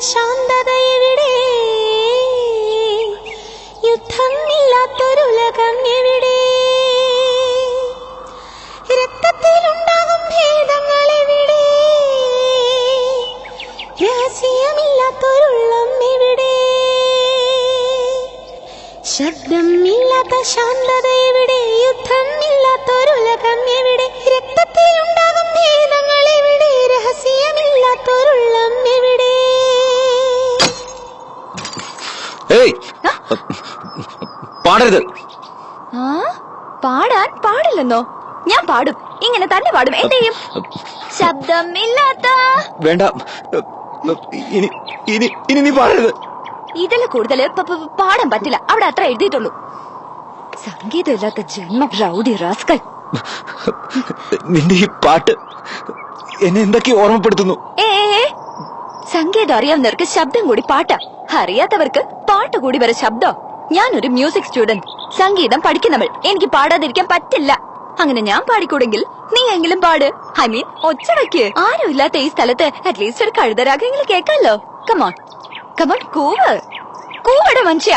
ശാന്തതയെവിടെ? യുദ്ധമില്ലാത്തൊരുലകം എവിടെ? രക്തത്തിലുണ്ടാകും ഭേദങ്ങൾ എവിടെ? രഹസ്യമില്ലാത്തൊരുള്ളം എവിടെ? ശബ്ദമില്ലാത്ത ശാന്തത എവിടെ? യുദ്ധമില്ലാത്തൊരുലകം എവിടെ? രക്തത്തിലുണ്ടാകും ഭേദങ്ങൾ എവിടെ? രഹസ്യമില്ലാത്തൊരുള്ളം എവിടെ? പാടരുത്. പാടാൻ പാടില്ലെന്നോ? ഞാൻ പാടും, ഇങ്ങനെ തന്നെ പാടും. എന്തെയും ശബ്ദമില്ലാത്ത. വേണ്ട, ഇനി നീ പാടരുത്. ഇതിൽ കൂടുതൽ പാടാൻ പറ്റില്ല. അവിടെ അത്ര എഴുതിയിട്ടുള്ളൂ. സംഗീതമില്ലാത്ത ജന്മം, റൗഡി റാസ്കൽ. നിന്റെ ഈ പാട്ട് എന്നെ എന്തൊക്കെ ഓർമ്മപ്പെടുത്തുന്നു. സംഗീതം അറിയാവുന്നവർക്ക് ശബ്ദം കൂടി പാട്ടാ, അറിയാത്തവർക്ക് പാട്ട് കൂടി വരെ ശബ്ദം. ഞാനൊരു മ്യൂസിക് സ്റ്റുഡന്റ്, സംഗീതം പഠിക്കുന്നവൾ. എനിക്ക് പാടാതിരിക്കാൻ പറ്റില്ല. അങ്ങനെ ഞാൻ പാടിക്കൂടെങ്കിൽ നീ എങ്കിലും പാട്. ഐ മീൻ ഒച്ചടയ്ക്ക്. ആരും ഇല്ലാത്ത ഈ സ്ഥലത്ത് അറ്റ്ലീസ്റ്റ് ഒരു കഴുതരാഗെങ്കിലും കേൾക്കാമല്ലോ. കമോൺ കമോൺ, കൂവടെ മനുഷ്യ.